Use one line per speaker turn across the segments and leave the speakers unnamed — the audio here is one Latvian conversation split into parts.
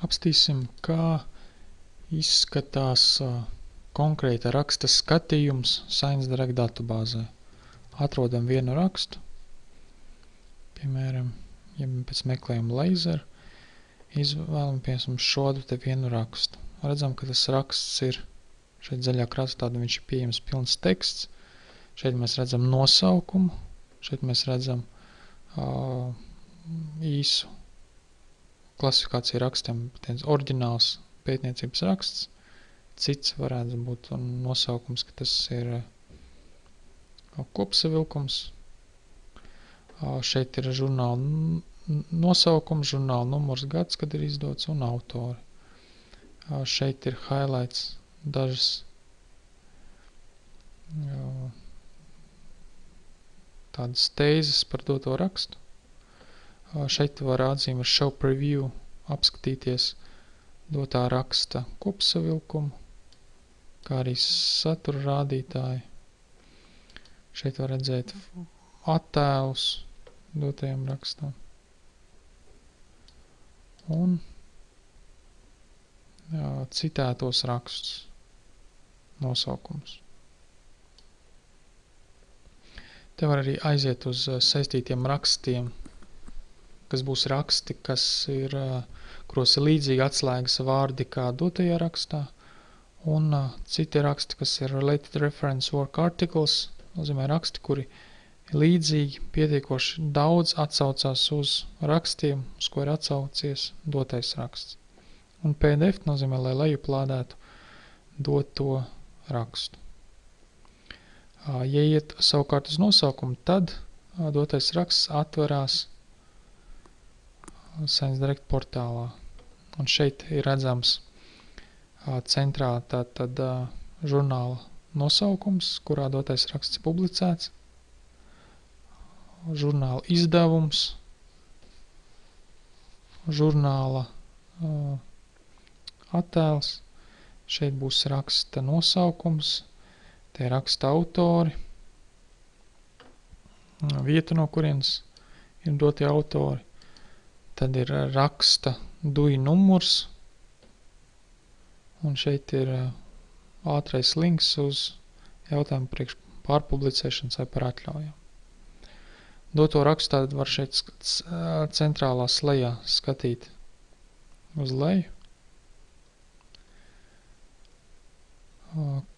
Apstīsim, kā izskatās konkrēta raksta skatījums ScienceDirect datubāzē. Atrodam vienu rakstu, piemēram, ja pēc meklējuma laser, izvēlamies šādu te vienu rakstu. Redzam, ka tas raksts ir šeit zaļā krāsā, viņš ir pieejams pilns teksts. Šeit mēs redzam nosaukumu, šeit mēs redzam īsu klasifikāciju rakstiem, oriģināls pētniecības raksts. Cits varētu būt nosaukums, ka tas ir kopsavilkums. Šeit ir žurnāla nosaukums, žurnāla numurs, gads, kad ir izdots, un autori. Šeit ir highlights dažas tādas tēzes par doto rakstu. Šeit var atzīme ar show preview apskatīties dotā raksta kopsavilkumu, kā arī satura rādītāji. Šeit var redzēt attēlus dotajam rakstam. Un citētos rakstus nosaukums. Te var arī aiziet uz saistītiem rakstiem, kas būs raksti, kas ir, kuros ir līdzīgi atslēgas vārdi kā dotajā rakstā, un citi raksti, kas ir related reference work articles, nozīmē raksti, kuri līdzīgi pietiekoši daudz atsaucās uz rakstiem, uz ko ir atsaucies dotais raksts. Un PDF nozīmē, lai lejuplādētu doto rakstu. Ja iet savukārt uz nosaukumu, tad dotais raksts atverās ScienceDirect portālā. Un šeit ir redzams centrā tātad žurnāla nosaukums, kurā dotais raksts publicēts, žurnāla izdevums, žurnāla attēls, šeit būs raksta nosaukums, te raksta autori, vieta, no kurienes ir dotie autori, tad ir raksta DUI numurs, un šeit ir ātrais links uz jautājumu priekš pārpublicēšanas vai par atļaujām. Doto rakstu tātad var šeit centrālā slejā skatīt uz leju.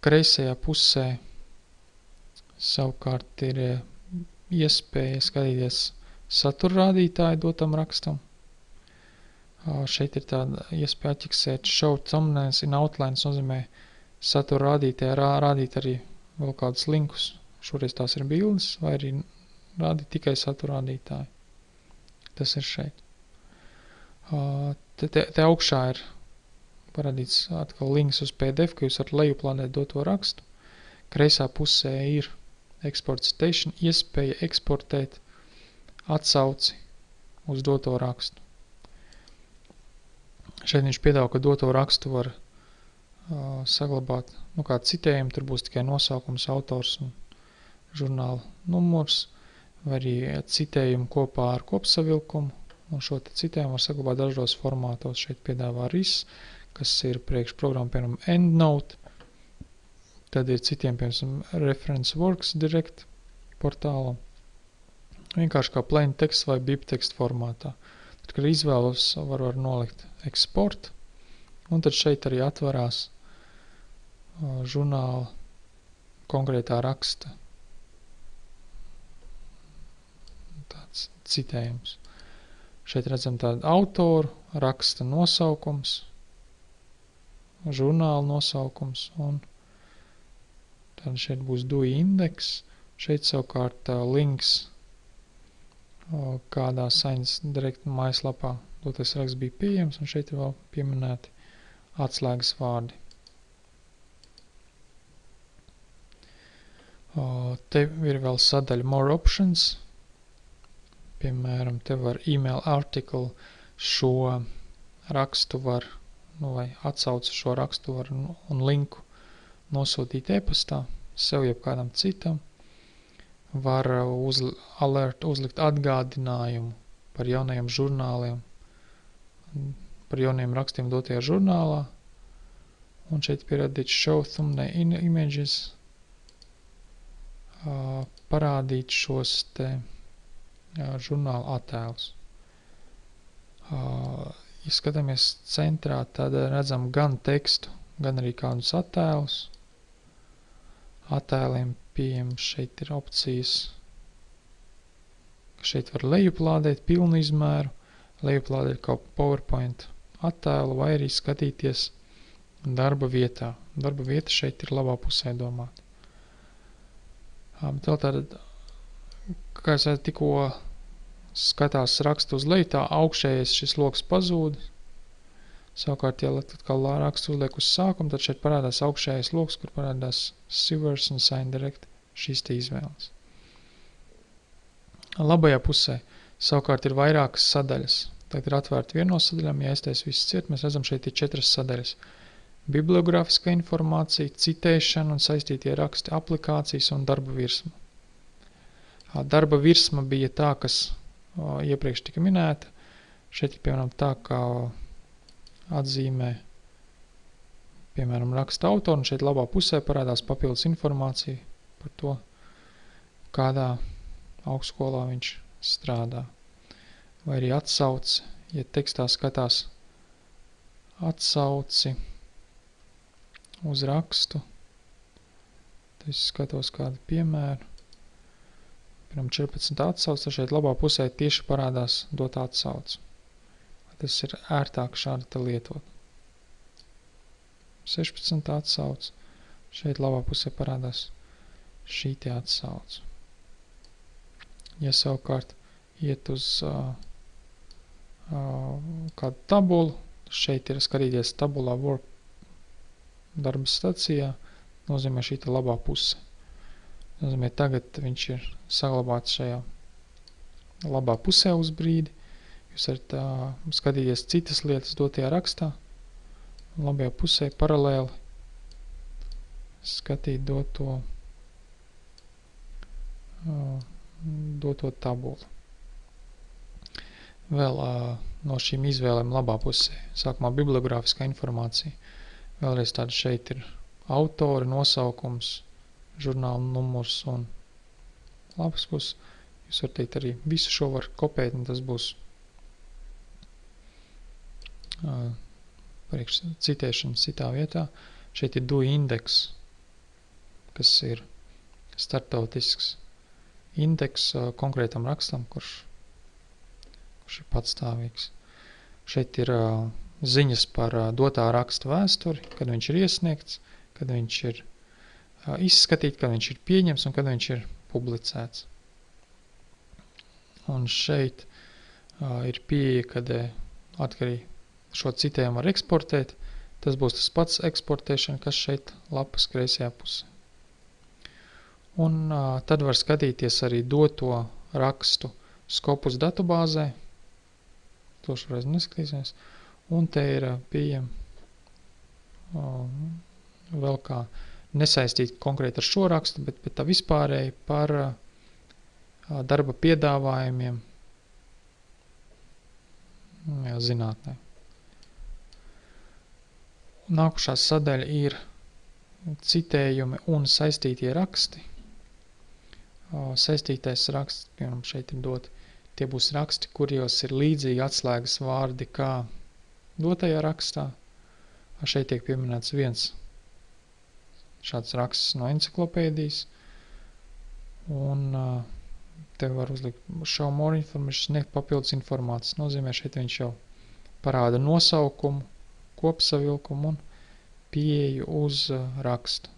Kreisajā pusē savukārt ir iespēja skatīties satura rādītāju dotam rakstam. Šeit ir tāda iespēja atķiksēt show thumbnails in outlines, nozīmē satura rādītāju rādīt arī vēl kādus linkus. Šoreiz tās ir bildes, vai arī rādīt tikai satura rādītāju. Tas ir šeit. Te augšā ir parādīts atkal links uz PDF, ka jūs varat lejuplādēt doto rakstu. Kreisā pusē ir export citation, iespēja eksportēt atsauci uz doto rakstu. Šeit viņš piedāvā, ka doto rakstu var saglabāt, kā citējumu, tur būs tikai nosaukums, autors un žurnāla numurs, vai arī citējumu kopā ar kopsavilkumu, un šo citējumu var saglabāt dažos formātos. Šeit piedāvā RIS, kas ir priekš programma, piemēram, EndNote, tad ir citiem, piemēram, Reference Works Direct portālam, vienkārši kā plain text vai bibtext formātā. Tad, kad izvēlos, var nolikt export, un tad šeit arī atverās žurnāla konkrētā raksta tāds citējums. Šeit redzam tādu autoru, raksta nosaukums, žurnāla nosaukums, un tad šeit būs DUI indeks, šeit savukārt links, kādā ScienceDirect mājaslapā dotais raksts bija pieejams, un šeit ir vēl pieminēti atslēgas vārdi. Te ir vēl sadaļa More Options, piemēram, te var email article šo rakstu var, vai atsauci šo rakstu var un linku nosūtīt e-pastā sev jeb kādam citam. Var uzlikt atgādinājumu par jaunajiem žurnāliem par jauniem rakstiem dotajā žurnālā. Un šeit pierādīts show thumbnail images, parādīt šos te žurnāla attēlus. Ja skatāmies centrā, tad redzam gan tekstu, gan arī kādus attēlus. Attēliem pieejams šeit ir opcijas, ka šeit var lejuplādēt pilnu izmēru, lejuplādēt kaut PowerPoint attēlu vai arī skatīties darba vietā. Darba vieta šeit ir labā pusē domāt. Bet vēl tātad, kā es tikko skatās rakstu uz leju, tā augšējais šis loks pazūd. Savukārt, ja atkal rakstu uzliek uz sākumu, tad šeit parādās augšējais loks, kur parādās Sievers un Sign Direct šīs te izvēles. Labajā pusē savukārt ir vairākas sadaļas. Tagad ir atvērta viena no sadaļām, ja aiztais viss ciet, mēs redzam šeit ir 4 sadaļas. Bibliogrāfiska informācija, citēšana un saistītie raksti, aplikācijas un darba virsma. Darba virsma bija tā, kas iepriekš tika minēta. Šeit ir piemēram tā, kā atzīmē piemēram raksta autoru, un šeit labā pusē parādās papildus informācija par to, kādā augstskolā viņš strādā. Vai arī atsauci, ja tekstā skatās atsauci uz rakstu, tad es skatos kādu piemēru. Piemēram 14 atsauci, tad šeit labā pusē tieši parādās dot atsauci. Tas ir ērtāk šādi te lietot. 16 atsauci, šeit labā pusē parādās šī te atsauci. Ja savukārt iet uz kādu tabulu, šeit ir skatīties tabulā work darba stacijā, nozīmē šī te labā puse. Nozīmē tagad viņš ir saglabāts šajā labā pusē uz brīdi. Jūs varat skatīties citas lietas dotajā rakstā, un labajā pusē paralēli skatīt doto tabulu. Vēl no šīm izvēlēm labā pusē. Sākumā bibliogrāfiskā informācija. Vēlreiz tāda šeit ir autori, nosaukums, žurnāla numurs un lapas puses. Jūs varat teikt arī visu šo var kopēt, un tas būs priekš citēšanas citā vietā. Šeit ir DUI indeks, kas ir startautisks indeks konkrētam rakstam, kurš ir patstāvīgs. Šeit ir ziņas par dotā raksta vēsturi, kad viņš ir iesniegts, kad viņš ir izskatīts, kad viņš ir pieņemts un kad viņš ir publicēts. Un šeit ir pieeja, kad atkarīgi šo citējumu var eksportēt. Tas būs tas pats eksportēšana, kas šeit lapas kreisajā pusē. Un tad var skatīties arī doto rakstu Scopus datubāzē. To šoreiz neskatīsimies. Un te ir pieejama vēl kā nesaistīt konkrēti ar šo rakstu, bet tā vispārēji par darba piedāvājumiem zinātnē. Nākušā sadaļa ir citējumi un saistītie raksti. Saistītais raksts, piemēram, šeit ir doti. Tie būs raksti, kurijos ir līdzīgi atslēgas vārdi kā dotajā rakstā. Šeit tiek pieminēts viens šāds raksts no enciklopēdijas. Un te var uzlikt show more information, sniegt papildus informācijas. Nozīmē, šeit viņš jau parāda nosaukumu, kopsavilkumu un pieeju uz rakstu,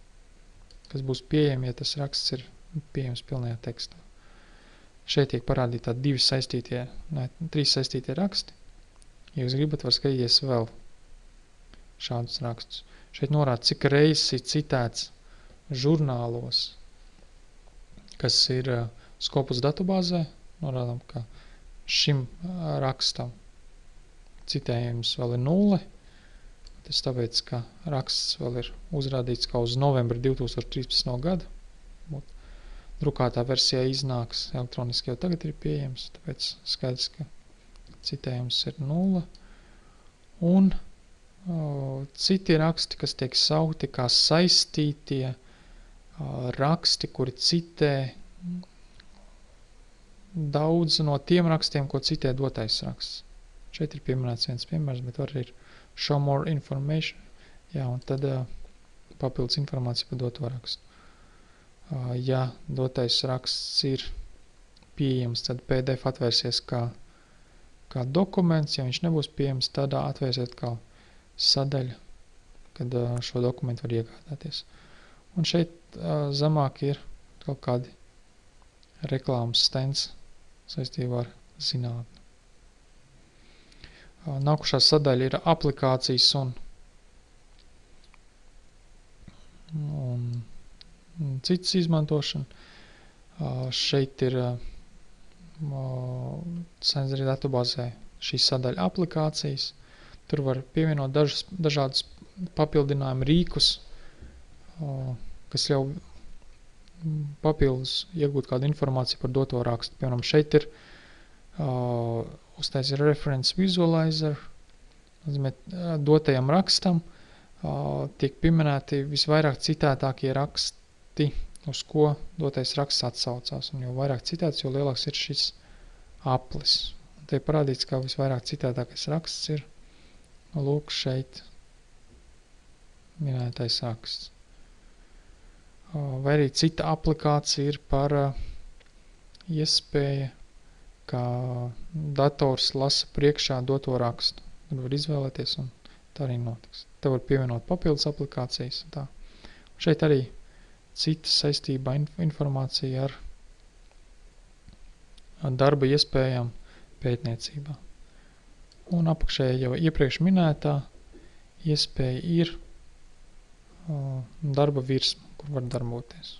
kas būs pieejami, ja tas raksts ir pieejams pilnajā tekstā. Šeit tiek parādīti tādi 3 saistītie raksti. Ja jūs gribat, var skatīties vēl šādus rakstus. Šeit norāda, cik reizes ir citēts žurnālos, kas ir Scopus datubāzē. Norādām, ka šim rakstam citējums vēl ir 0. Tas tāpēc, ka raksts vēl ir uzrādīts kā uz novembra 2013. gadu. Drukātā versijā iznāks, elektroniski jau tagad ir pieejams, tāpēc skaidrs, ka citējums ir 0. un citi raksti, kas tiek saukti kā saistītie raksti, kuri citē daudz no tiem rakstiem, ko citē dotais raksts. Šeit ir pieminēts viens piemērs, bet var ir show more information. Jā, un tad papildus informācija par doto rakstu. Ja dotais raksts ir pieejams, tad PDF atvērsies kā dokuments. Ja viņš nebūs pieejams, tad atvērsies kā sadaļa, kad šo dokumentu var iegādāties. Un šeit zemāk ir kaut kādi reklāmas stends saistībā ar zinātni. Nākušā sadaļa ir aplikācijas un citas izmantošana. Šeit ir Science arī datubāzē šī sadaļa aplikācijas. Tur var pievienot dažādus papildinājumu rīkus, kas ļauj papildus iegūt kādu informāciju par doto rakstu. Piemēram, šeit ir uztaisīt reference visualizer, dotajam rakstam tiek pieminēti visvairāk citētākie raksti, uz ko dotais raksts atsaucās. Un jo vairāk citēts, jo lielāks ir šis aplis. Un te parādīts, ka visvairāk citētākais raksts ir lūk šeit minētais raksts. Vai arī cita aplikācija ir par iespēju, ka dators lasa priekšā doto rakstu. Tad var izvēlēties un tā arī notiks. Te var pievienot papildus aplikācijas. Tā. Šeit arī cita saistībā informācija ar darba iespējām pētniecībā. Un apakšējā jau iepriekš minētā iespēja ir darba virsma, kur var darboties.